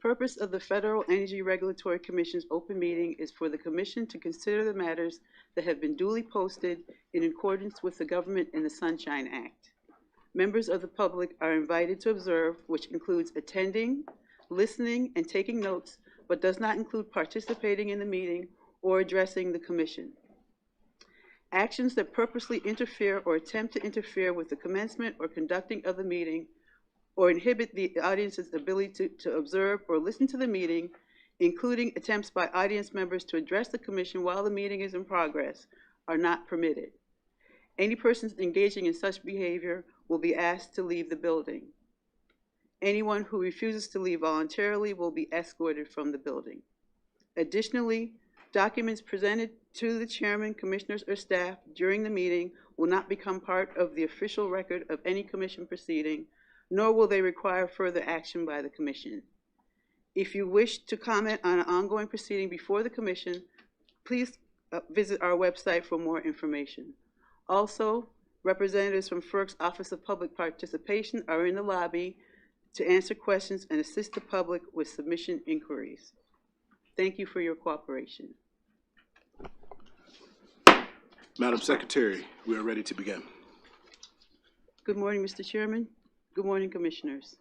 purpose of the Federal Energy Regulatory Commission's open meeting is for the Commission to consider the matters that have been duly posted in accordance with the Government in the Sunshine Act. Members of the public are invited to observe, which includes attending, listening, and taking notes, but does not include participating in the meeting or addressing the Commission. Actions that purposely interfere or attempt to interfere with the commencement or conducting of the meeting or inhibit the audience's ability to observe or listen to the meeting, including attempts by audience members to address the Commission while the meeting is in progress, are not permitted. Any persons engaging in such behavior will be asked to leave the building. Anyone who refuses to leave voluntarily will be escorted from the building. Additionally, documents presented to the chairman, commissioners, or staff during the meeting will not become part of the official record of any commission proceeding, nor will they require further action by the Commission. If you wish to comment on an ongoing proceeding before the Commission, please visit our website for more information. Also, representatives from FERC's Office of Public Participation are in the lobby to answer questions and assist the public with submission inquiries. Thank you for your cooperation. Madam Secretary, we are ready to begin. Good morning, Mr. Chairman. Good morning, Commissioners.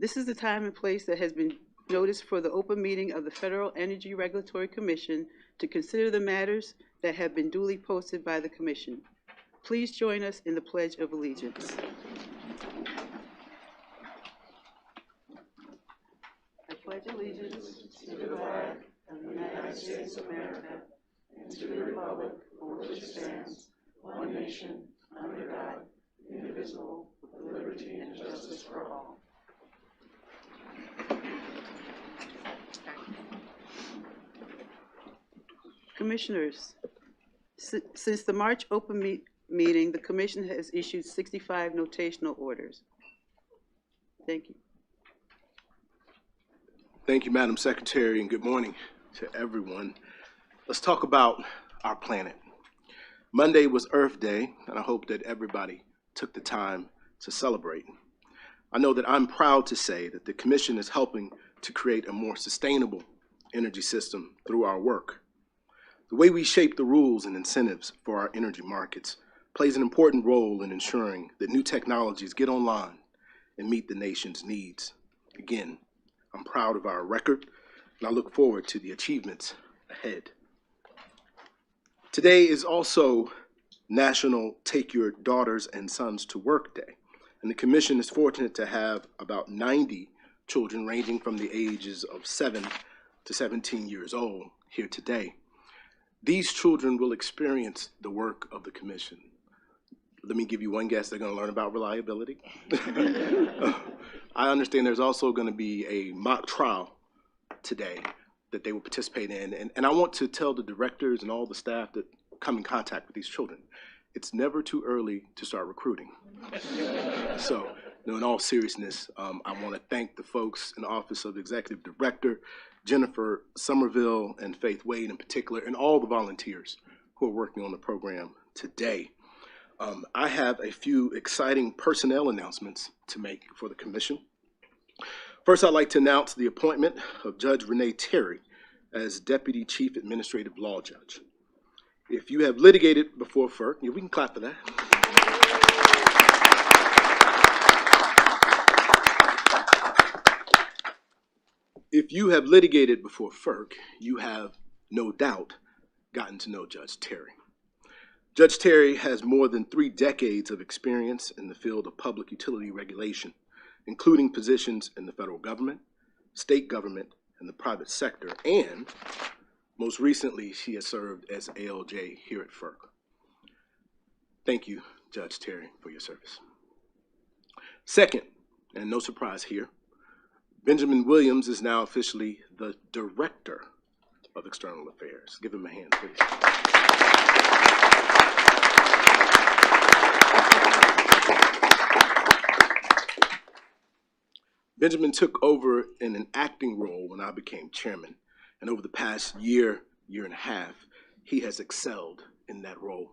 This is the time and place that has been noticed for the open meeting of the Federal Energy Regulatory Commission to consider the matters that have been duly posted by the Commission. Please join us in the Pledge of Allegiance. I pledge allegiance to the flag of the United States of America and to the republic for which it stands, one nation, under God, indivisible, with liberty and justice for all. Commissioners, since the March open meeting, the Commission has issued 65 notational orders. Thank you. Thank you, Madam Secretary, and good morning to everyone. Let's talk about our planet. Monday was Earth Day, and I hope that everybody took the time to celebrate. I know that I'm proud to say that the Commission is helping to create a more sustainable energy system through our work. The way we shape the rules and incentives for our energy markets plays an important role in ensuring that new technologies get online and meet the nation's needs. Again, I'm proud of our record, and I look forward to the achievements ahead. Today is also National Take Your Daughters and Sons to Work Day, and the Commission is fortunate to have about 90 children ranging from the ages of 7 to 17 years old here today. These children will experience the work of the Commission. Let me give you one guess: they're going to learn about reliability. I understand there's also going to be a mock trial today that they will participate in, and I want to tell the directors and all the staff that come in contact with these children, it's never too early to start recruiting. So, in all seriousness, I want to thank the folks in the Office of the Executive Director, Jennifer Somerville and Faith Wade in particular, and all the volunteers who are working on the program today. I have a few exciting personnel announcements to make for the Commission. First, I'd like to announce the appointment of Judge Renee Terry as Deputy Chief Administrative Law Judge. If you have litigated before FERC, we can clap for that. If you have litigated before FERC, you have no doubt gotten to know Judge Terry. Judge Terry has more than 3 decades of experience in the field of public utility regulation, including positions in the federal government, state government, and the private sector, and most recently, she has served as ALJ here at FERC. Thank you, Judge Terry, for your service. Second, and no surprise here, Benjamin Williams is now officially the Director of External Affairs. Give him a hand, please. Benjamin took over in an acting role when I became chairman, and over the past year and a half, he has excelled in that role.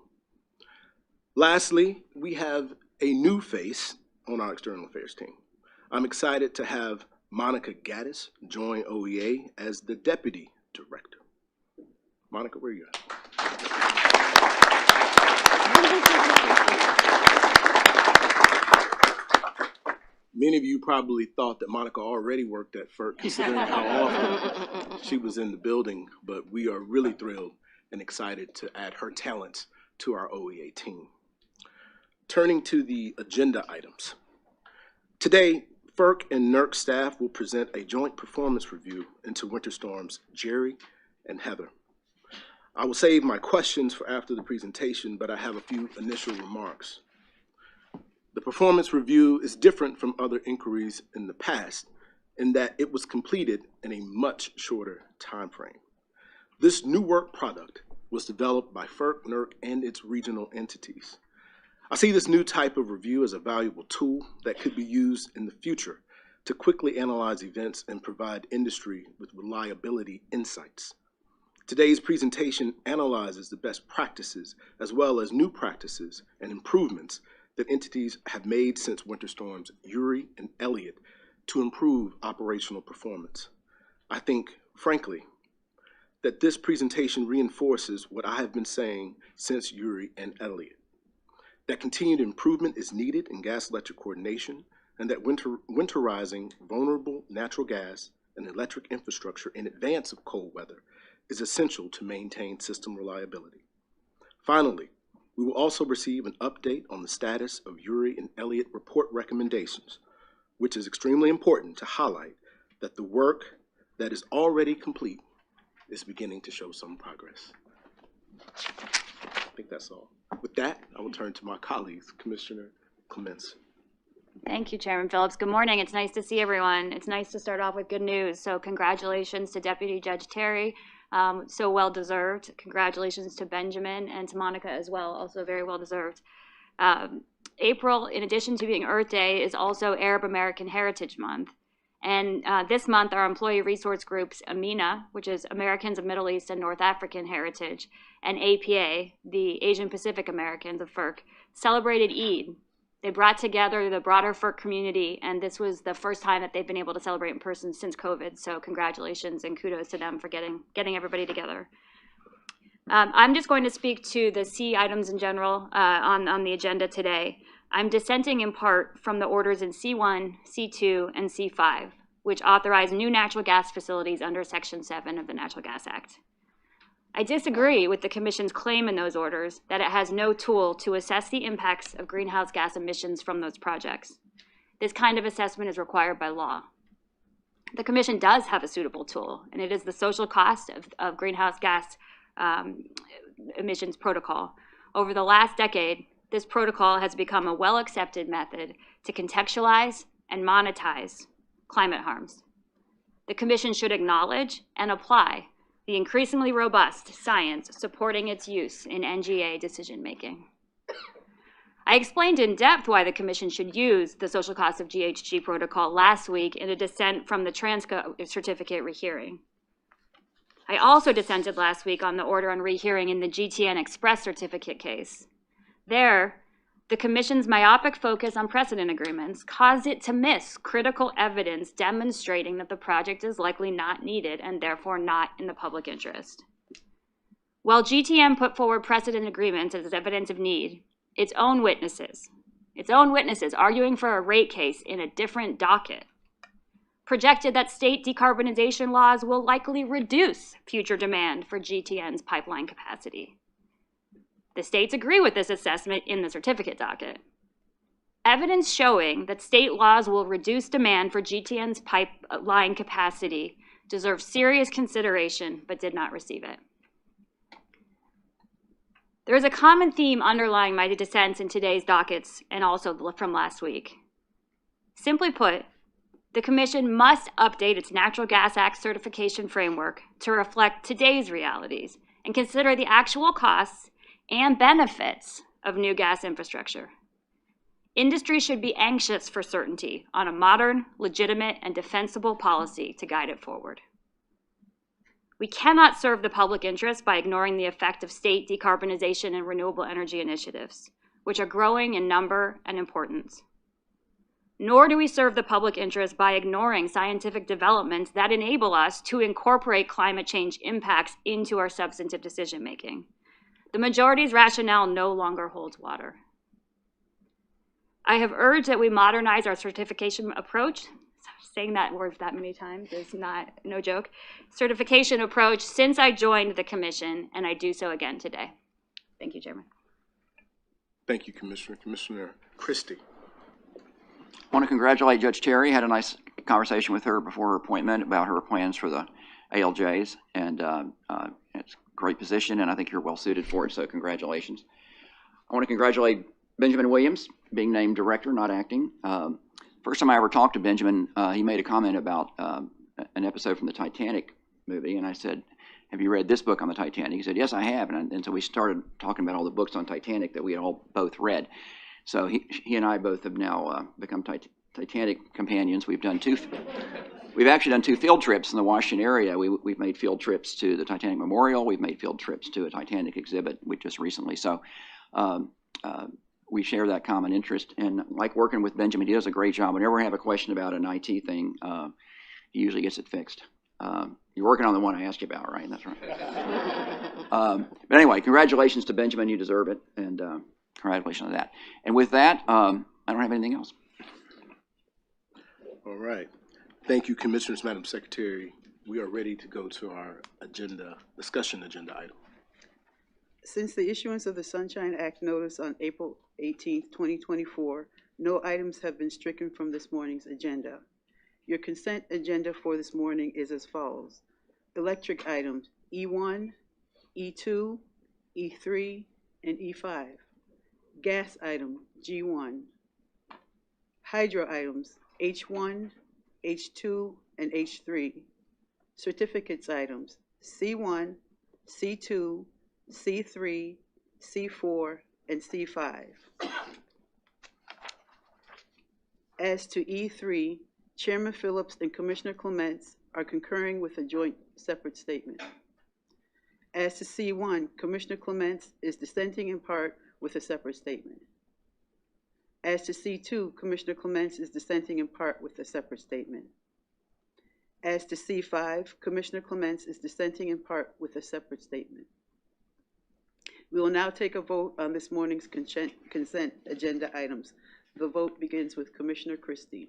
Lastly, we have a new face on our external affairs team. I'm excited to have Monica Gaddis join OEA as the Deputy Director. Monica, where are you at? Many of you probably thought that Monica already worked at FERC, considering how often she was in the building, but we are really thrilled and excited to add her talents to our OEA team. Turning to the agenda items. Today, FERC and NERC staff will present a joint performance review into Winter Storms Jerry and Heather. I will save my questions for after the presentation, but I have a few initial remarks. The performance review is different from other inquiries in the past in that it was completed in a much shorter time frame. This new work product was developed by FERC, NERC, and its regional entities. I see this new type of review as a valuable tool that could be used in the future to quickly analyze events and provide industry with reliability insights. Today's presentation analyzes the best practices as well as new practices and improvements that entities have made since Winter Storms Uri and Elliott to improve operational performance. I think, frankly, that this presentation reinforces what I have been saying since Uri and Elliott, that continued improvement is needed in gas-electric coordination, and that winterizing vulnerable natural gas and electric infrastructure in advance of cold weather is essential to maintain system reliability. Finally, we will also receive an update on the status of Uri and Elliott report recommendations, which is extremely important to highlight that the work that is already complete is beginning to show some progress. I think that's all. With that, I will turn to my colleagues, Commissioner Clements. Thank you, Chairman Phillips. Good morning. It's nice to see everyone. It's nice to start off with good news. So congratulations to Deputy Judge Terry. So well-deserved. Congratulations to Benjamin and to Monica as well, also very well-deserved. April, in addition to being Earth Day, is also Arab American Heritage Month. And this month, our employee resource groups, AMENA, which is Americans of Middle East and North African Heritage, and APA, the Asian Pacific Americans of FERC, celebrated Eid. They brought together the broader FERC community, and this was the first time that they've been able to celebrate in person since COVID. So congratulations and kudos to them for getting everybody together. I'm just going to speak to the C items in general on the agenda today. I'm dissenting in part from the orders in C1, C2, and C5, which authorize new natural gas facilities under Section 7 of the Natural Gas Act. I disagree with the Commission's claim in those orders that it has no tool to assess the impacts of greenhouse gas emissions from those projects. This kind of assessment is required by law. The Commission does have a suitable tool, and it is the social cost of greenhouse gas emissions protocol. Over the last decade, this protocol has become a well-accepted method to contextualize and monetize climate harms. The Commission should acknowledge and apply the increasingly robust science supporting its use in NGA decision-making. I explained in depth why the Commission should use the social cost of GHG protocol last week in a dissent from the Transco certificate rehearing. I also dissented last week on the order on rehearing in the GTN Express certificate case. There, the Commission's myopic focus on precedent agreements caused it to miss critical evidence demonstrating that the project is likely not needed and therefore not in the public interest. While GTN put forward precedent agreements as evidence of need, its own witnesses arguing for a rate case in a different docket, projected that state decarbonization laws will likely reduce future demand for GTN's pipeline capacity. The states agree with this assessment in the certificate docket. Evidence showing that state laws will reduce demand for GTN's pipeline capacity deserves serious consideration, but did not receive it. There is a common theme underlying my dissents in today's dockets and also from last week. Simply put, the Commission must update its Natural Gas Act certification framework to reflect today's realities and consider the actual costs and benefits of new gas infrastructure. Industry should be anxious for certainty on a modern, legitimate, and defensible policy to guide it forward. We cannot serve the public interest by ignoring the effect of state decarbonization and renewable energy initiatives, which are growing in number and importance. nor do we serve the public interest by ignoring scientific developments that enable us to incorporate climate change impacts into our substantive decision-making. The majority's rationale no longer holds water. I have urged that we modernize our certification approach. Saying that word that many times is no joke. Certification approach since I joined the commission, and I do so again today. Thank you, Chairman. Thank you, Commissioner. Commissioner Christie. I want to congratulate Judge Terry. Had a nice conversation with her before her appointment about her plans for the ALJs, and it's a great position, and I think you're well suited for it, so congratulations. I want to congratulate Benjamin Williams, being named director, not acting. First time I ever talked to Benjamin, he made a comment about an episode from the Titanic movie, and I said, have you read this book on the Titanic? He said, yes, I have, and so we started talking about all the books on Titanic that we had all both read. So he and I both have now become Titanic companions. We've actually done 2 field trips in the Washington area. We've made field trips to the Titanic Memorial. We've made field trips to a Titanic exhibit just recently. So we share that common interest, and like working with Benjamin, he does a great job. Whenever I have a question about an IT thing, he usually gets it fixed. You're working on the one I asked you about, right? That's right. But anyway, congratulations to Benjamin. You deserve it, and congratulations on that. And with that, I don't have anything else. All right. Thank you, Commissioners. Madam Secretary, we are ready to go to our discussion agenda item. Since the issuance of the Sunshine Act notice on April 18th, 2024, no items have been stricken from this morning's agenda. Your consent agenda for this morning is as follows. Electric items E1, E2, E3, and E5. Gas item G1. Hydro items H1, H2, and H3. Certificates items C1, C2, C3, C4, and C5. As to E3, Chairman Phillips and Commissioner Clements are concurring with a joint separate statement. As to C1, Commissioner Clements is dissenting in part with a separate statement. As to C2, Commissioner Clements is dissenting in part with a separate statement. As to C5, Commissioner Clements is dissenting in part with a separate statement. We will now take a vote on this morning's consent agenda items. The vote begins with Commissioner Christie.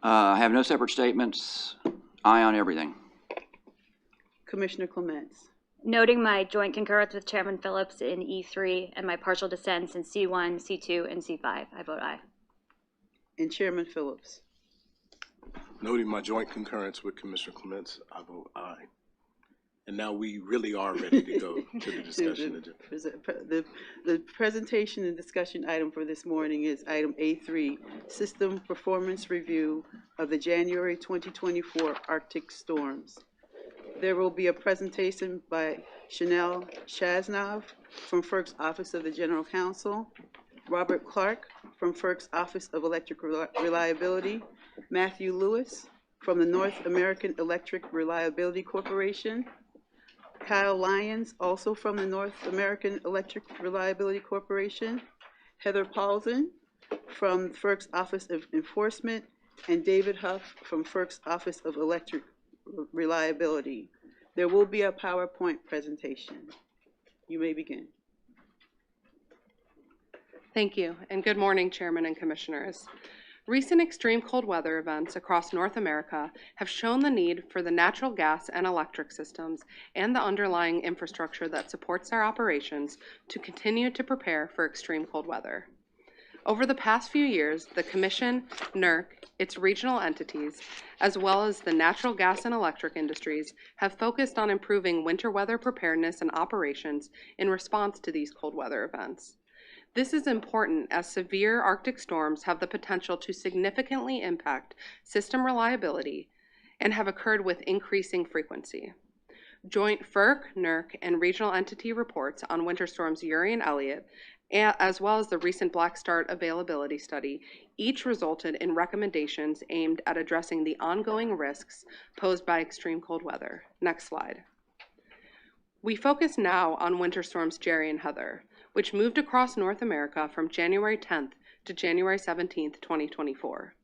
I have no separate statements. Aye on everything. Commissioner Clements. Noting my joint concurrence with Chairman Phillips in E3 and my partial dissents in C1, C2, and C5, I vote aye. And Chairman Phillips. Noting my joint concurrence with Commissioner Clements, I vote aye. And now we really are ready to go to the discussion agenda. The presentation and discussion item for this morning is item A3, System Performance Review of the January 2024 Arctic Storms. There will be a presentation by Chasanov from FERC's Office of the General Counsel, Robert Clark from FERC's Office of Electric Reliability, Matthew Lewis from the North American Electric Reliability Corporation, Lyons, also from the North American Electric Reliability Corporation, Heather Polzin from FERC's Office of Enforcement, and David Huff from FERC's Office of Electric Reliability. There will be a PowerPoint presentation. You may begin. Thank you, and good morning, Chairman and Commissioners. Recent extreme cold weather events across North America have shown the need for the natural gas and electric systems and the underlying infrastructure that supports our operations to continue to prepare for extreme cold weather. Over the past few years, the Commission, NERC, its regional entities, as well as the natural gas and electric industries, have focused on improving winter weather preparedness and operations in response to these cold weather events. This is important as severe Arctic storms have the potential to significantly impact system reliability and have occurred with increasing frequency. Joint FERC, NERC, and regional entity reports on winter storms Uri and Elliott, as well as the recent Black Start availability study, each resulted in recommendations aimed at addressing the ongoing risks posed by extreme cold weather. Next slide. We focus now on winter storms Jerry and Heather, which moved across North America from January 10th to January 17, 2024.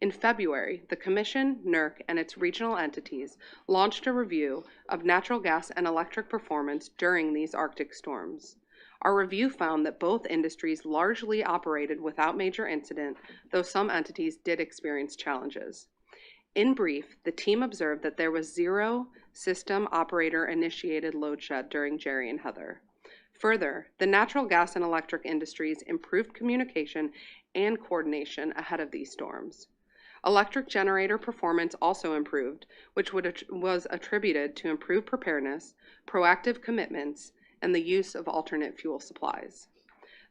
In February, the Commission, NERC, and its regional entities launched a review of natural gas and electric performance during these Arctic storms. Our review found that both industries largely operated without major incident, though some entities did experience challenges. In brief, the team observed that there was zero system operator-initiated load shed during Jerry and Heather. Further, the natural gas and electric industries improved communication and coordination ahead of these storms. Electric generator performance also improved, which was attributed to improved preparedness, proactive commitments, and the use of alternate fuel supplies.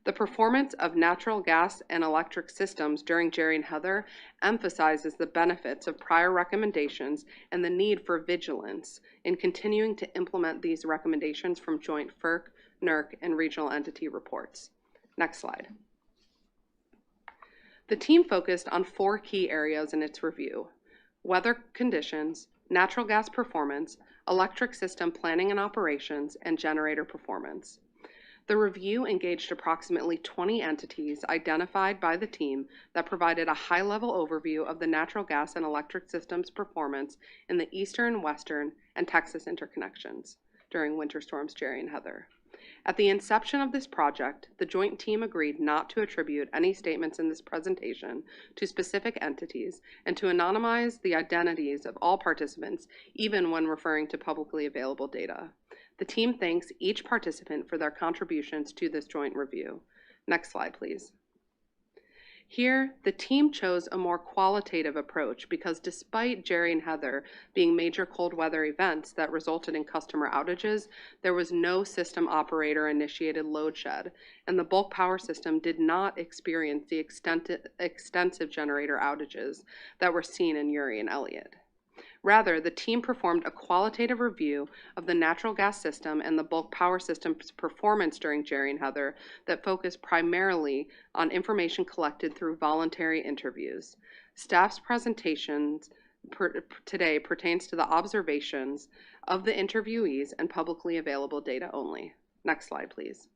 The performance of natural gas and electric systems during Jerry and Heather emphasizes the benefits of prior recommendations and the need for vigilance in continuing to implement these recommendations from joint FERC, NERC, and regional entity reports. Next slide. The team focused on 4 key areas in its review: weather conditions, natural gas performance, electric system planning and operations, and generator performance. The review engaged approximately 20 entities identified by the team that provided a high-level overview of the natural gas and electric systems performance in the eastern, western, and Texas interconnections during Winter Storms Jerry and Heather. At the inception of this project, the joint team agreed not to attribute any statements in this presentation to specific entities and to anonymize the identities of all participants, even when referring to publicly available data. The team thanks each participant for their contributions to this joint review. Next slide, please. Here, the team chose a more qualitative approach because despite Jerry and Heather being major cold weather events that resulted in customer outages, there was no system operator-initiated load shed, and the bulk power system did not experience the extensive generator outages that were seen in Uri and Elliott. Rather, the team performed a qualitative review of the natural gas system and the bulk power system's performance during Jerry and Heather that focused primarily on information collected through voluntary interviews. Staff's presentations today pertains to the observations of the interviewees and publicly available data only. Next slide, please.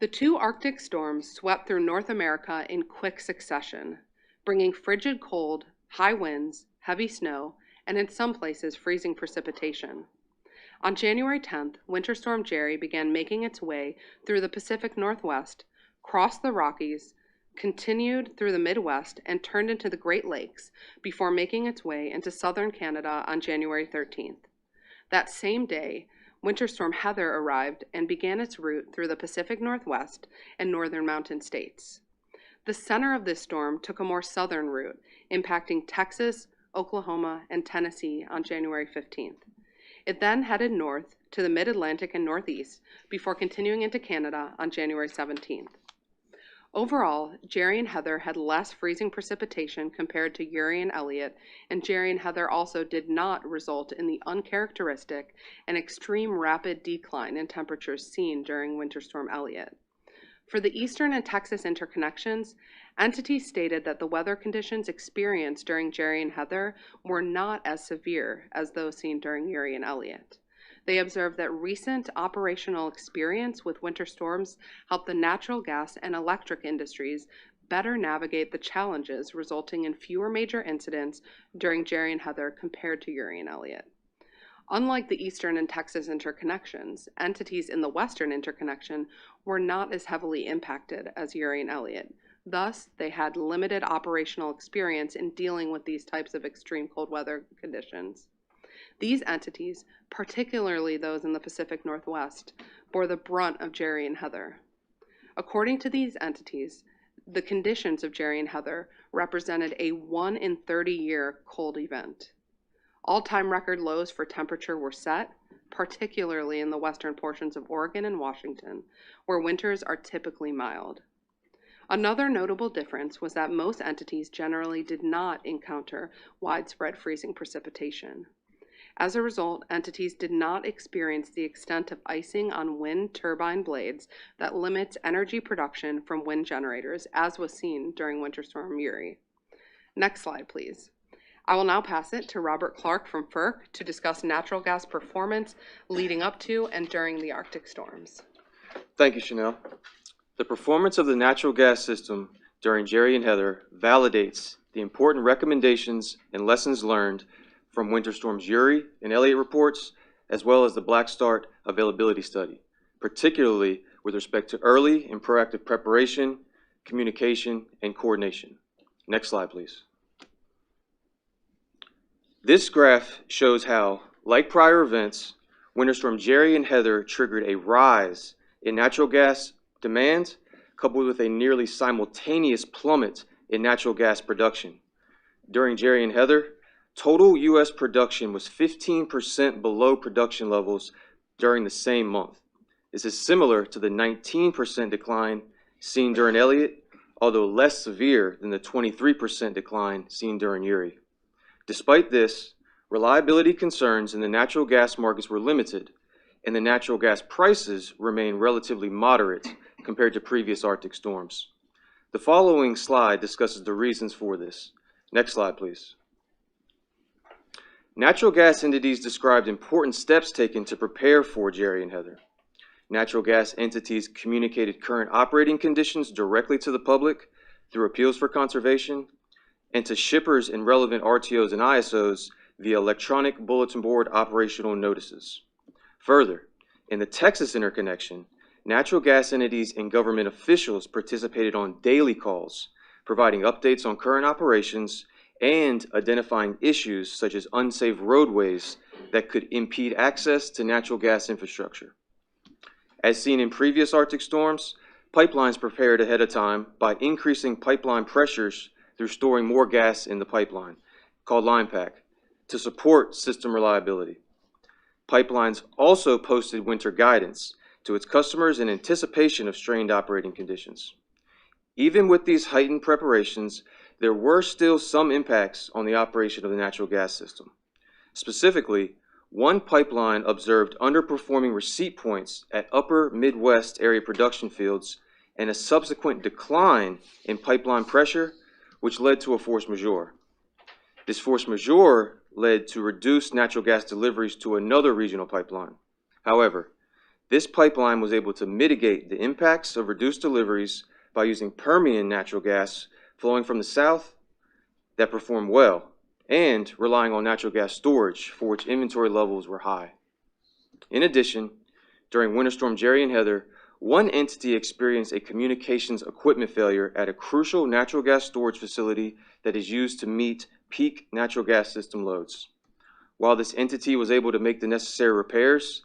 The 2 Arctic storms swept through North America in quick succession, bringing frigid cold, high winds, heavy snow, and in some places freezing precipitation. On January 10th, Winter Storm Jerry began making its way through the Pacific Northwest, crossed the Rockies, continued through the Midwest, and turned into the Great Lakes before making its way into southern Canada on January 13th. That same day, Winter Storm Heather arrived and began its route through the Pacific Northwest and northern mountain states. The center of this storm took a more southern route, impacting Texas, Oklahoma, and Tennessee on January 15th. It then headed north to the mid-Atlantic and northeast before continuing into Canada on January 17th. Overall, Jerry and Heather had less freezing precipitation compared to Uri and Elliott, and Jerry and Heather also did not result in the uncharacteristic and extreme rapid decline in temperatures seen during Winter Storm Elliott. For the Eastern and Texas interconnections, entities stated that the weather conditions experienced during Jerry and Heather were not as severe as those seen during Uri and Elliott. They observed that recent operational experience with winter storms helped the natural gas and electric industries better navigate the challenges, resulting in fewer major incidents during Jerry and Heather compared to Uri and Elliott. Unlike the Eastern and Texas interconnections, entities in the Western interconnection were not as heavily impacted as Uri and Elliott. Thus, they had limited operational experience in dealing with these types of extreme cold weather conditions. These entities, particularly those in the Pacific Northwest, bore the brunt of Jerry and Heather. According to these entities, the conditions of Jerry and Heather represented a 1 in 30-year cold event. All-time record lows for temperature were set, particularly in the western portions of Oregon and Washington, where winters are typically mild. Another notable difference was that most entities generally did not encounter widespread freezing precipitation. As a result, entities did not experience the extent of icing on wind turbine blades that limits energy production from wind generators, as was seen during Winter Storm Uri. Next slide, please. I will now pass it to Robert Clark from FERC to discuss natural gas performance leading up to and during the Arctic storms. Thank you, Chanel. The performance of the natural gas system during Jerry and Heather validates the important recommendations and lessons learned from Winter Storms Uri and Elliott reports, as well as the Black Start availability study, particularly with respect to early and proactive preparation, communication, and coordination. Next slide, please. This graph shows how, like prior events, Winter Storm Jerry and Heather triggered a rise in natural gas demand, coupled with a nearly simultaneous plummet in natural gas production. During Jerry and Heather, total U.S. production was 15% below production levels during the same month. This is similar to the 19% decline seen during Elliott, although less severe than the 23% decline seen during Uri. Despite this, reliability concerns in the natural gas markets were limited, and the natural gas prices remain relatively moderate compared to previous Arctic storms. The following slide discusses the reasons for this. Next slide, please. Natural gas entities described important steps taken to prepare for Jerry and Heather. Natural gas entities communicated current operating conditions directly to the public through appeals for conservation, and to shippers and relevant RTOs and ISOs via electronic bulletin board operational notices. Further, in the Texas interconnection, natural gas entities and government officials participated on daily calls, providing updates on current operations and identifying issues such as unsafe roadways that could impede access to natural gas infrastructure. As seen in previous Arctic storms, pipelines prepared ahead of time by increasing pipeline pressures through storing more gas in the pipeline, called line pack, to support system reliability. Pipelines also posted winter guidance to its customers in anticipation of strained operating conditions. Even with these heightened preparations, there were still some impacts on the operation of the natural gas system. Specifically, one pipeline observed underperforming receipt points at upper Midwest area production fields and a subsequent decline in pipeline pressure, which led to a force majeure. This force majeure led to reduced natural gas deliveries to another regional pipeline. However, this pipeline was able to mitigate the impacts of reduced deliveries by using Permian natural gas flowing from the south that performed well, and relying on natural gas storage for which inventory levels were high. In addition, during Winter Storm Jerry and Heather, one entity experienced a communications equipment failure at a crucial natural gas storage facility that is used to meet peak natural gas system loads. While this entity was able to make the necessary repairs,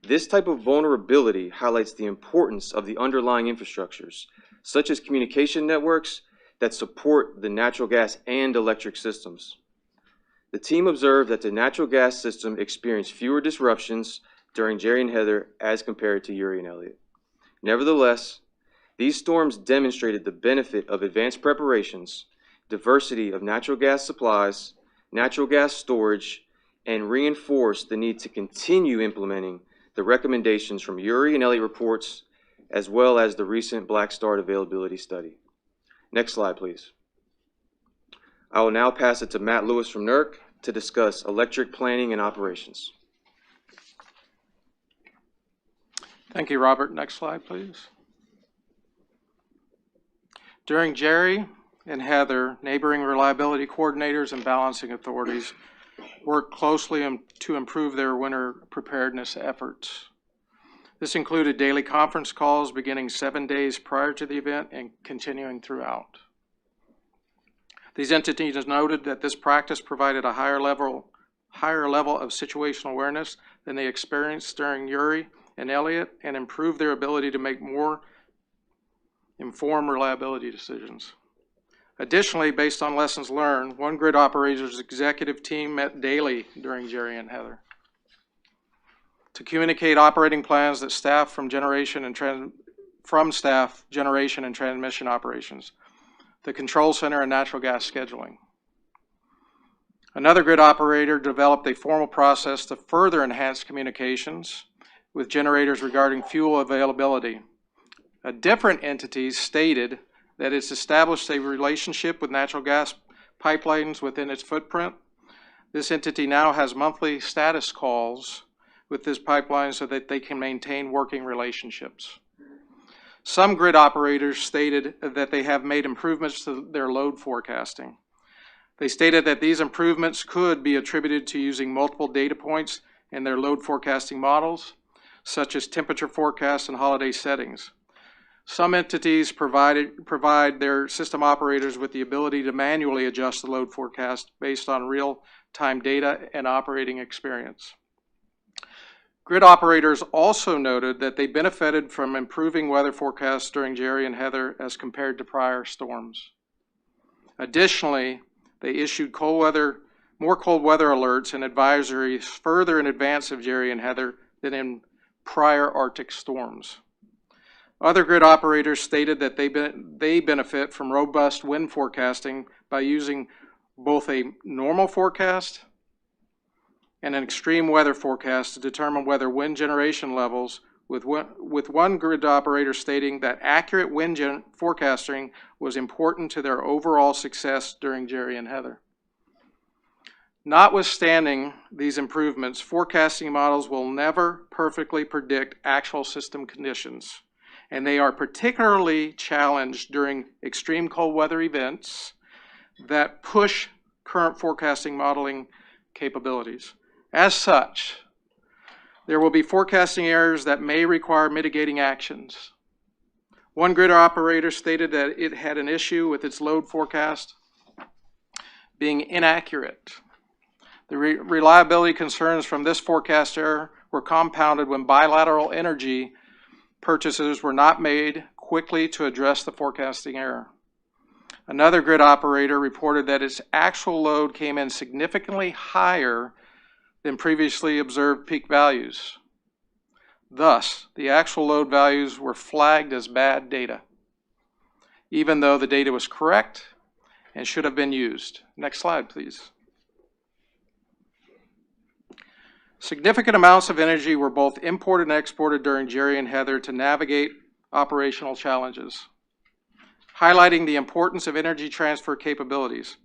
this type of vulnerability highlights the importance of the underlying infrastructures, such as communication networks that support the natural gas and electric systems. The team observed that the natural gas system experienced fewer disruptions during Jerry and Heather as compared to Uri and Elliott. Nevertheless, these storms demonstrated the benefit of advanced preparations, diversity of natural gas supplies, natural gas storage, and reinforced the need to continue implementing the recommendations from Uri and Elliott reports, as well as the recent Black Start availability study. Next slide, please. I will now pass it to Matt Lewis from NERC to discuss electric planning and operations. Thank you, Robert. Next slide, please. During Jerry and Heather, neighboring reliability coordinators and balancing authorities worked closely to improve their winter preparedness efforts. This included daily conference calls beginning 7 days prior to the event and continuing throughout. These entities noted that this practice provided a higher level of situational awareness than they experienced during Uri and Elliott, and improved their ability to make more informed reliability decisions. Additionally, based on lessons learned, one grid operator's executive team met daily during Jerry and Heather to communicate operating plans that staff from generation and transmission operations, the control center, and natural gas scheduling. Another grid operator developed a formal process to further enhance communications with generators regarding fuel availability. A different entity stated that it's established a relationship with natural gas pipelines within its footprint. This entity now has monthly status calls with this pipeline so that they can maintain working relationships. Some grid operators stated that they have made improvements to their load forecasting. They stated that these improvements could be attributed to using multiple data points in their load forecasting models, such as temperature forecasts and holiday settings. Some entities provide their system operators with the ability to manually adjust the load forecast based on real-time data and operating experience. Grid operators also noted that they benefited from improving weather forecasts during Jerry and Heather as compared to prior storms. Additionally, they issued more cold weather alerts and advisories further in advance of Jerry and Heather than in prior Arctic storms. Other grid operators stated that they benefit from robust wind forecasting by using both a normal forecast and an extreme weather forecast to determine whether wind generation levels, with one grid operator stating that accurate wind forecasting was important to their overall success during Jerry and Heather. Notwithstanding these improvements, forecasting models will never perfectly predict actual system conditions, and they are particularly challenged during extreme cold weather events that push current forecasting modeling capabilities. As such, there will be forecasting errors that may require mitigating actions. One grid operator stated that it had an issue with its load forecast being inaccurate. The reliability concerns from this forecast error were compounded when bilateral energy purchases were not made quickly to address the forecasting error. Another grid operator reported that its actual load came in significantly higher than previously observed peak values. Thus, the actual load values were flagged as bad data, even though the data was correct and should have been used. Next slide, please. Significant amounts of energy were both imported and exported during Jerry and Heather to navigate operational challenges, highlighting the importance of energy transfer capabilities.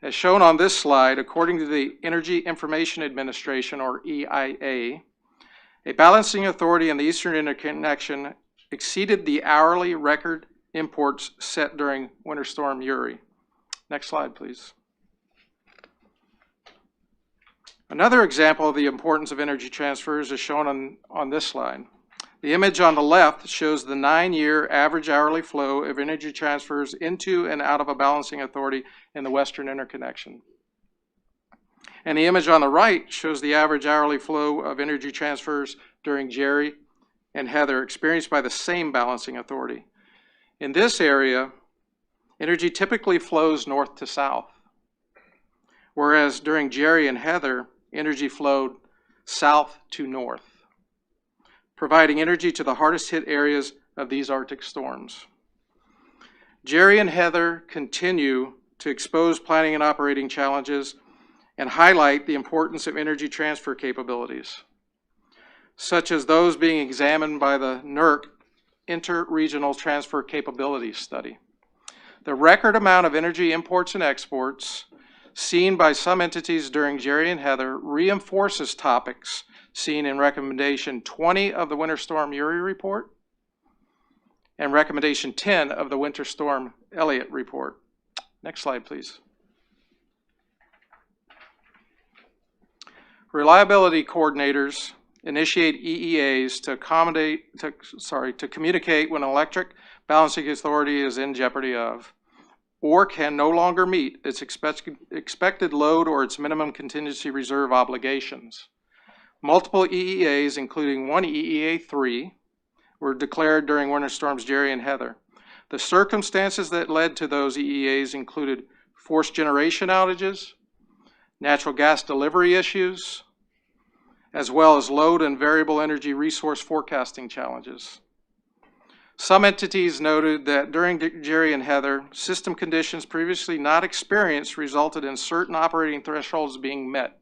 As shown on this slide, according to the Energy Information Administration, or EIA, a balancing authority in the Eastern Interconnection exceeded the hourly record imports set during Winter Storm Uri. Next slide, please. Another example of the importance of energy transfers is shown on this slide. The image on the left shows the 9-year average hourly flow of energy transfers into and out of a balancing authority in the Western Interconnection. And the image on the right shows the average hourly flow of energy transfers during Jerry and Heather experienced by the same balancing authority. In this area, energy typically flows north to south, whereas during Jerry and Heather, energy flowed south to north, providing energy to the hardest hit areas of these Arctic storms. Jerry and Heather continue to expose planning and operating challenges and highlight the importance of energy transfer capabilities, such as those being examined by the NERC Inter-Regional Transfer Capability Study. The record amount of energy imports and exports seen by some entities during Jerry and Heather reinforces topics seen in Recommendation 20 of the Winter Storm Uri report and Recommendation 10 of the Winter Storm Elliott report. Next slide, please. Reliability coordinators initiate EEAs to communicate when an electric balancing authority is in jeopardy of, or can no longer meet its expected load or its minimum contingency reserve obligations. Multiple EEAs, including one EEA-3, were declared during Winter Storms Jerry and Heather. The circumstances that led to those EEAs included forced generation outages, natural gas delivery issues, as well as load and variable energy resource forecasting challenges. Some entities noted that during Jerry and Heather, system conditions previously not experienced resulted in certain operating thresholds being met.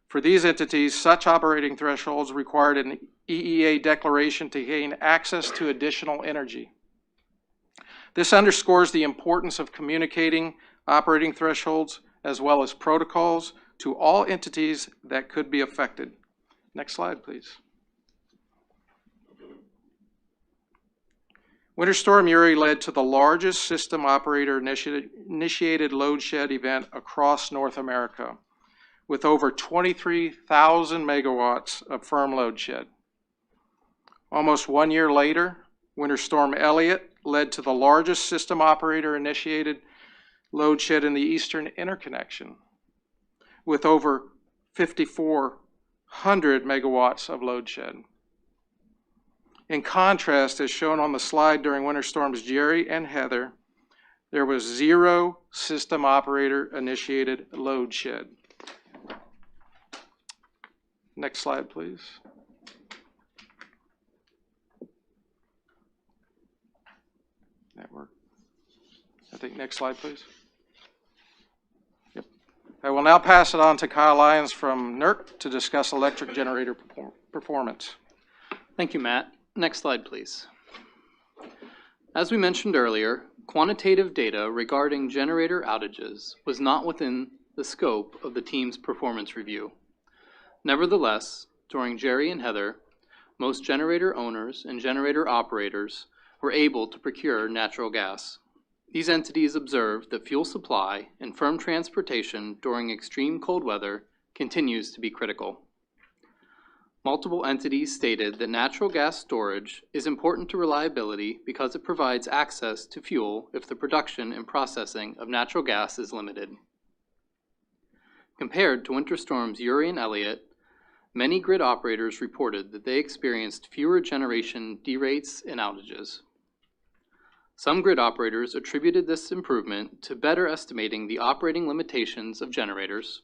For these entities, such operating thresholds required an EEA declaration to gain access to additional energy. This underscores the importance of communicating operating thresholds as well as protocols to all entities that could be affected. Next slide, please. Winter Storm Uri led to the largest system operator initiated load shed event across North America, with over 23,000 megawatts of firm load shed. Almost 1 year later, Winter Storm Elliott led to the largest system operator initiated load shed in the Eastern Interconnection, with over 5,400 megawatts of load shed. In contrast, as shown on the slide during Winter Storms Jerry and Heather, there was 0 system operator initiated load shed. Next slide, please. Network. I think next slide, please. Yep. I will now pass it on to Kyle Lyons from NERC to discuss electric generator performance. Thank you, Matt. Next slide, please. As we mentioned earlier, quantitative data regarding generator outages was not within the scope of the team's performance review. Nevertheless, during Jerry and Heather, most generator owners and generator operators were able to procure natural gas. These entities observed that fuel supply and firm transportation during extreme cold weather continues to be critical. Multiple entities stated that natural gas storage is important to reliability because it provides access to fuel if the production and processing of natural gas is limited. Compared to Winter Storms Uri and Elliott, many grid operators reported that they experienced fewer generation derates and outages. Some grid operators attributed this improvement to better estimating the operating limitations of generators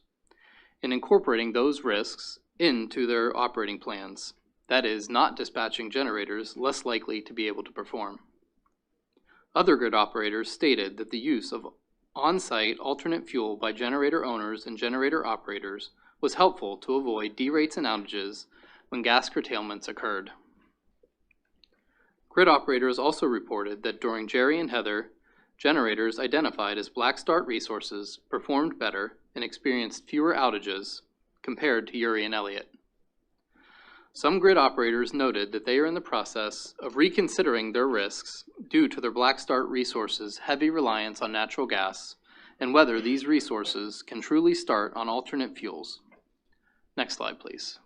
and incorporating those risks into their operating plans, that is, not dispatching generators less likely to be able to perform. Other grid operators stated that the use of on-site alternate fuel by generator owners and generator operators was helpful to avoid derates and outages when gas curtailments occurred. Grid operators also reported that during Jerry and Heather, generators identified as black start resources performed better and experienced fewer outages compared to Uri and Elliott. Some grid operators noted that they are in the process of reconsidering their risks due to their black start resources' heavy reliance on natural gas and whether these resources can truly start on alternate fuels. Next slide, please.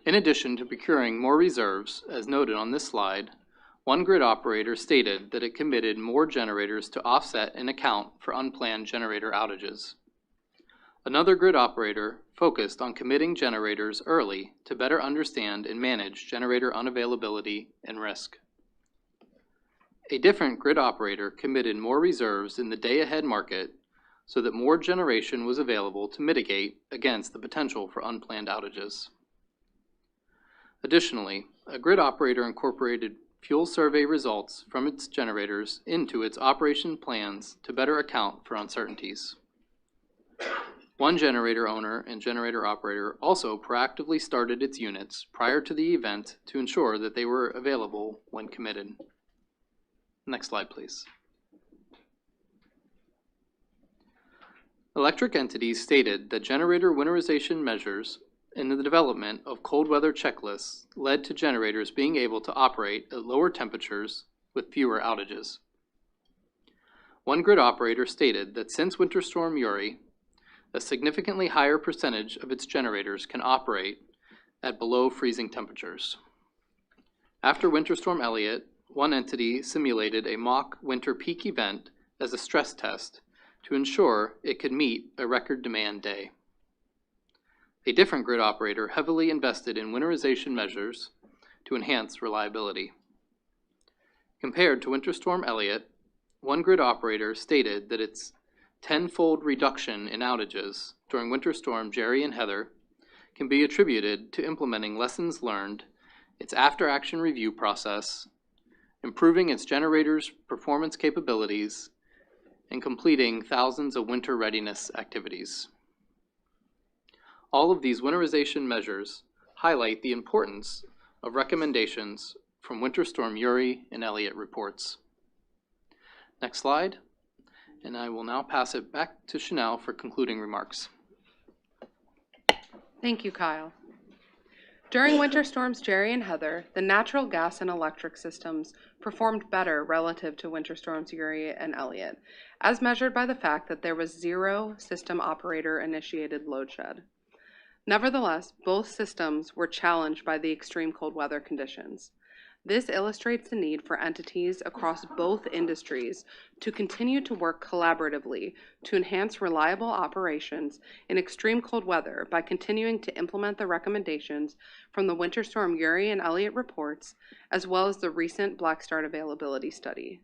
In addition to procuring more reserves, as noted on this slide, one grid operator stated that it committed more generators to offset and account for unplanned generator outages. Another grid operator focused on committing generators early to better understand and manage generator unavailability and risk. A different grid operator committed more reserves in the day-ahead market so that more generation was available to mitigate against the potential for unplanned outages. Additionally, a grid operator incorporated fuel survey results from its generators into its operation plans to better account for uncertainties. One generator owner and generator operator also proactively started its units prior to the event to ensure that they were available when committed. Next slide, please. Electric entities stated that generator winterization measures in the development of cold weather checklists led to generators being able to operate at lower temperatures with fewer outages. One grid operator stated that since Winter Storm Uri, a significantly higher percentage of its generators can operate at below freezing temperatures. After Winter Storm Elliott, one entity simulated a mock winter peak event as a stress test to ensure it could meet a record demand day. A different grid operator heavily invested in winterization measures to enhance reliability. Compared to Winter Storm Elliott, one grid operator stated that its tenfold reduction in outages during Winter Storm Jerry and Heather can be attributed to implementing lessons learned, its after-action review process, improving its generators' performance capabilities, and completing thousands of winter readiness activities. All of these winterization measures highlight the importance of recommendations from Winter Storm Uri and Elliott reports. Next slide. And I will now pass it back to Chanel for concluding remarks. Thank you, Kyle. During winter storms Jerry and Heather, the natural gas and electric systems performed better relative to winter storms Uri and Elliott, as measured by the fact that there was 0 system operator initiated load shed. Nevertheless, both systems were challenged by the extreme cold weather conditions. This illustrates the need for entities across both industries to continue to work collaboratively to enhance reliable operations in extreme cold weather by continuing to implement the recommendations from the Winter Storm Uri and Elliott reports, as well as the recent Black Start availability study.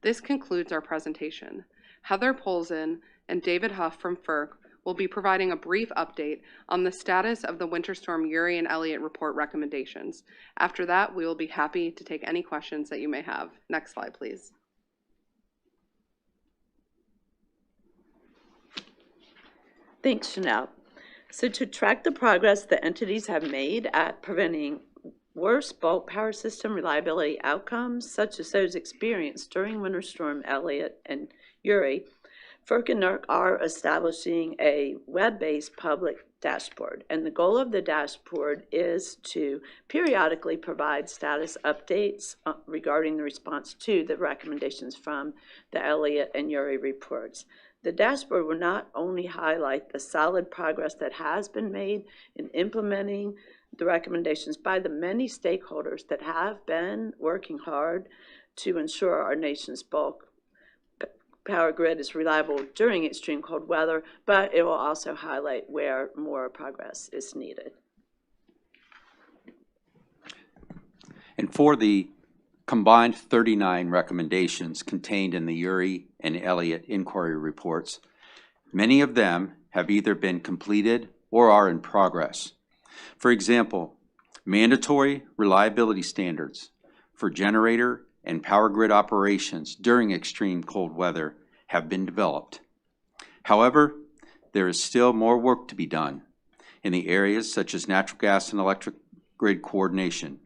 This concludes our presentation. Heather Polzin and David Huff from FERC will be providing a brief update on the status of the Winter Storm Uri and Elliott report recommendations. After that, we will be happy to take any questions that you may have. Next slide, please. Thanks, Chanel. So to track the progress the entities have made at preventing worse bulk power system reliability outcomes, such as those experienced during Winter Storm Elliott and Uri, FERC and NERC are establishing a web-based public dashboard, and the goal of the dashboard is to periodically provide status updates regarding the response to the recommendations from the Elliott and Uri reports. The dashboard will not only highlight the solid progress that has been made in implementing the recommendations by the many stakeholders that have been working hard to ensure our nation's bulk power grid is reliable during extreme cold weather, but it will also highlight where more progress is needed. And for the combined 39 recommendations contained in the Uri and Elliott inquiry reports, many of them have either been completed or are in progress. For example, mandatory reliability standards for generator and power grid operations during extreme cold weather have been developed. However, there is still more work to be done in the areas such as natural gas and electric grid coordination.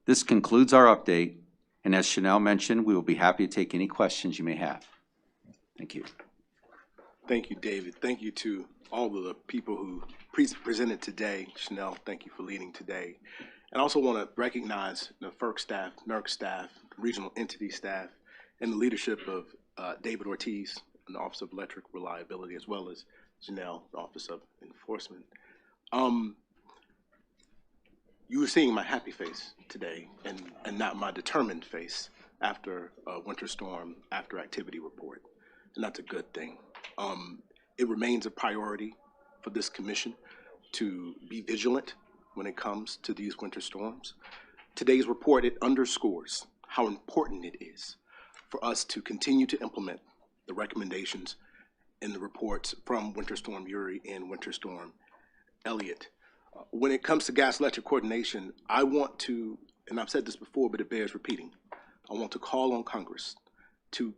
This concludes our update, and as Chanel mentioned, we will be happy to take any questions you may have. Thank you. Thank you, David. Thank you to all of the people who presented today. Chanel, thank you for leading today. And I also want to recognize the FERC staff, NERC staff, regional entity staff, and the leadership of David Ortiz in the Office of Electric Reliability, as well as Janelle, the Office of Enforcement. You were seeing my happy face today and not my determined face after a winter storm, after activity report, and that's a good thing. It remains a priority for this commission to be vigilant when it comes to these winter storms. Today's report, it underscores how important it is for us to continue to implement the recommendations in the reports from Winter Storm Uri and Winter Storm Elliott. When it comes to gas electric coordination, I want to, and I've said this before, but it bears repeating, I want to call on Congress to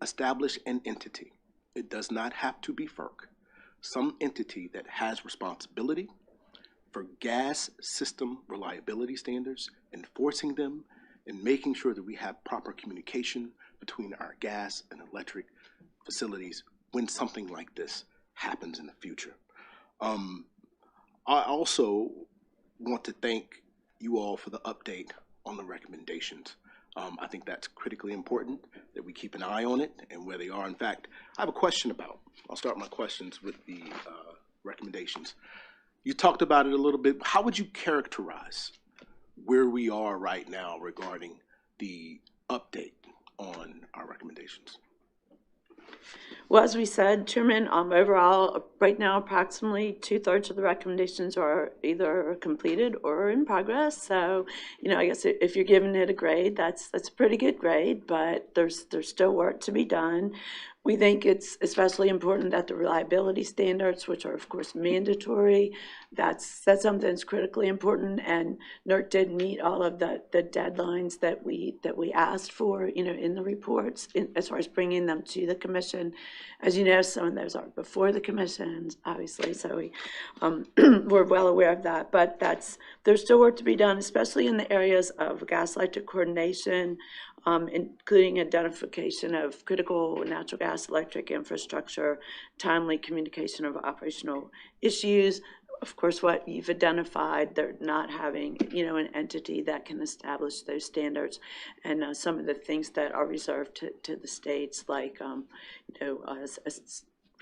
establish an entity. It does not have to be FERC, some entity that has responsibility for gas system reliability standards, enforcing them, and making sure that we have proper communication between our gas and electric facilities when something like this happens in the future. I also want to thank you all for the update on the recommendations. I think that's critically important that we keep an eye on it and where they are. In fact, I have a question about, I'll start my questions with the recommendations. You talked about it a little bit. How would you characterize where we are right now regarding the update on our recommendations? Well, as we said, Chairman, overall, right now, approximately 2/3 of the recommendations are either completed or in progress. So, I guess if you're giving it a grade, that's a pretty good grade, but there's still work to be done. We think it's especially important that the reliability standards, which are of course mandatory, that's something that's critically important, and NERC did meet all of the deadlines that we asked for, in the reports, as far as bringing them to the commission. As you know, some of those are before the commission, obviously, so we're well aware of that. But there's still work to be done, especially in the areas of gas electric coordination, including identification of critical natural gas electric infrastructure, timely communication of operational issues, of course, what you've identified, they're not having, you know, an entity that can establish those standards, and some of the things that are reserved to the states, like, you know,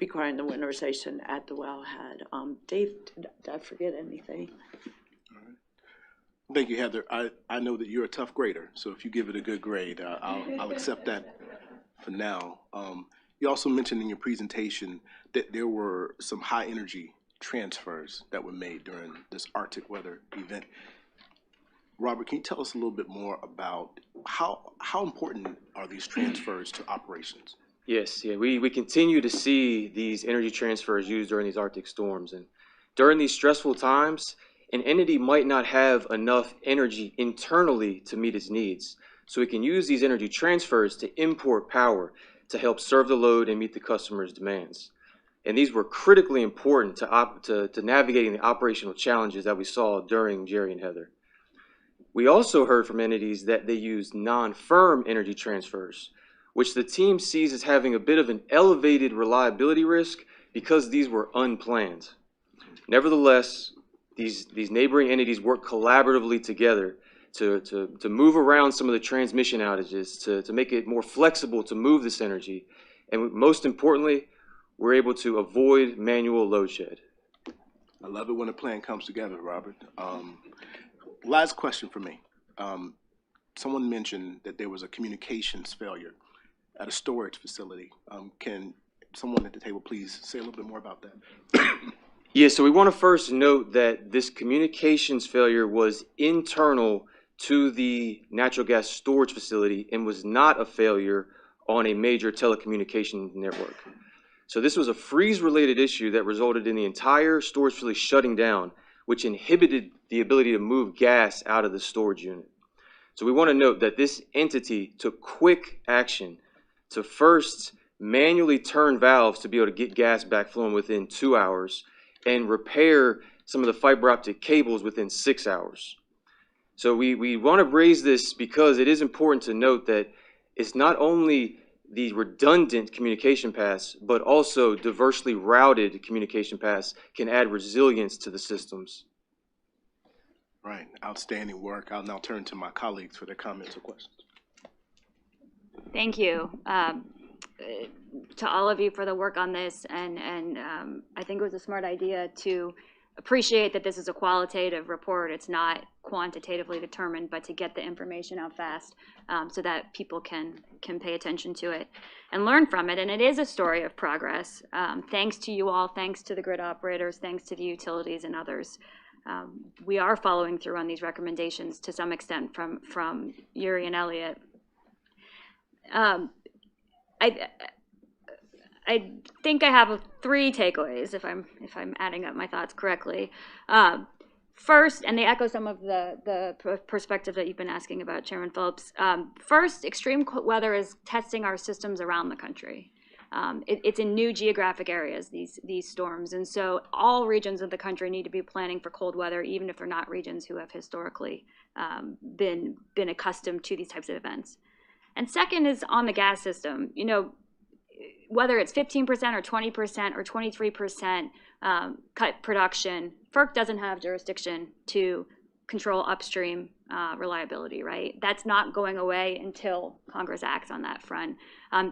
requiring the winterization at the wellhead. Dave, did I forget anything? Thank you, Heather. I know that you're a tough grader, so if you give it a good grade, I'll accept that for now. You also mentioned in your presentation that there were some high energy transfers that were made during this Arctic weather event. Robert, can you tell us a little bit more about how important are these transfers to operations? Yes, yeah, we continue to see these energy transfers used during these Arctic storms. And during these stressful times, an entity might not have enough energy internally to meet its needs. So it can use these energy transfers to import power to help serve the load and meet the customer's demands. And these were critically important to navigating the operational challenges that we saw during Jerry and Heather. We also heard from entities that they use non-firm energy transfers, which the team sees as having a bit of an elevated reliability risk because these were unplanned. Nevertheless, these neighboring entities work collaboratively together to move around some of the transmission outages, to make it more flexible to move this energy. And most importantly, we're able to avoid manual load shed. I love it when a plan comes together, Robert. Last question for me. Someone mentioned that there was a communications failure at a storage facility. Can someone at the table please say a little bit more about that? Yeah, so we want to first note that this communications failure was internal to the natural gas storage facility and was not a failure on a major telecommunications network. So this was a freeze-related issue that resulted in the entire storage facility shutting down, which inhibited the ability to move gas out of the storage unit. So we want to note that this entity took quick action to first manually turn valves to be able to get gas back flowing within 2 hours and repair some of the fiber optic cables within 6 hours. So we want to raise this because it is important to note that it's not only the redundant communication paths, but also diversely routed communication paths can add resilience to the systems. Right, outstanding work. I'll now turn to my colleagues for their comments or questions. Thank you to all of you for the work on this, and I think it was a smart idea to appreciate that this is a qualitative report. It's not quantitatively determined, but to get the information out fast so that people can pay attention to it and learn from it. And it is a story of progress. Thanks to you all, thanks to the grid operators, thanks to the utilities and others. We are following through on these recommendations to some extent from Uri and Elliott. I think I have 3 takeaways if I'm adding up my thoughts correctly. First, and they echo some of the perspective that you've been asking about, Chairman Phillips. First, extreme weather is testing our systems around the country. It's in new geographic areas, these storms, and so all regions of the country need to be planning for cold weather, even if they're not regions who have historically been accustomed to these types of events. And second is on the gas system. You know, whether it's 15% or 20% or 23% cut production, FERC doesn't have jurisdiction to control upstream reliability, right? That's not going away until Congress acts on that front.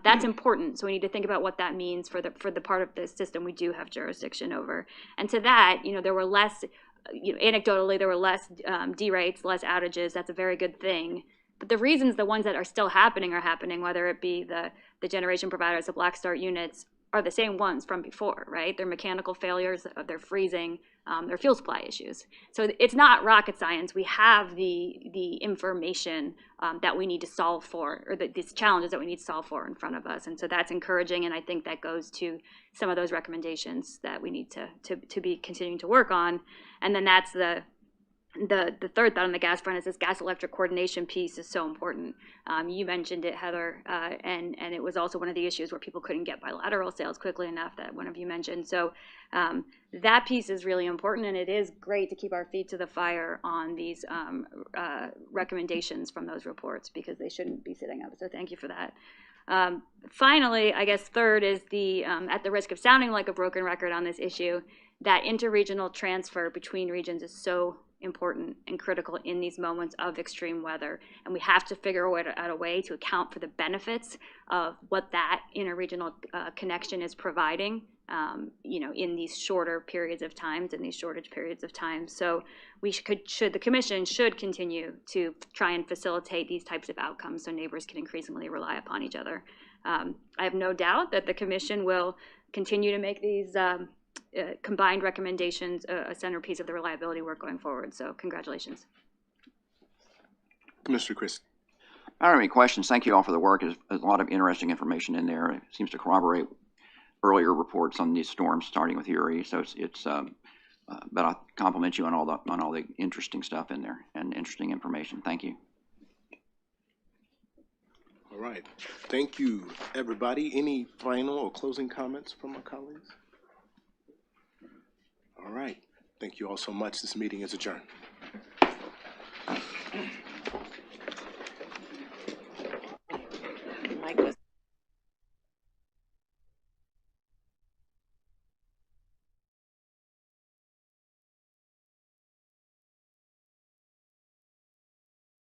That's important, so we need to think about what that means for the part of the system we do have jurisdiction over. And to that, you know, there were less, anecdotally, there were less derates, less outages. That's a very good thing. But the reasons the ones that are still happening are happening, whether it be the generation providers, the black start units, are the same ones from before, right? They're mechanical failures, they're freezing, they're fuel supply issues. So it's not rocket science. We have the information that we need to solve for, or these challenges that we need to solve for in front of us. And so that's encouraging, and I think that goes to some of those recommendations that we need to be continuing to work on. And then that's the third thought on the gas front is this gas electric coordination piece is so important. You mentioned it, Heather, and it was also one of the issues where people couldn't get bilateral sales quickly enough that one of you mentioned. So that piece is really important, and it is great to keep our feet to the fire on these recommendations from those reports because they shouldn't be sitting up. So thank you for that. Finally, I guess third is at the risk of sounding like a broken record on this issue, that interregional transfer between regions is so important and critical in these moments of extreme weather. And we have to figure out a way to account for the benefits of what that interregional connection is providing, in these shorter periods of times, in these shortage periods of time. So the commission should continue to try and facilitate these types of outcomes so neighbors can increasingly rely upon each other. I have no doubt that the commission will continue to make these combined recommendations a centerpiece of the reliability work going forward. So congratulations. Commissioner Christie. I don't have any questions. Thank you all for the work. There's a lot of interesting information in there. It seems to corroborate earlier reports on these storms, starting with Uri. So but I compliment you on all the interesting stuff in there and interesting information. Thank you. All right. Thank you, everybody. Any final or closing comments from my colleagues? All right. Thank you all so much. This meeting is adjourned.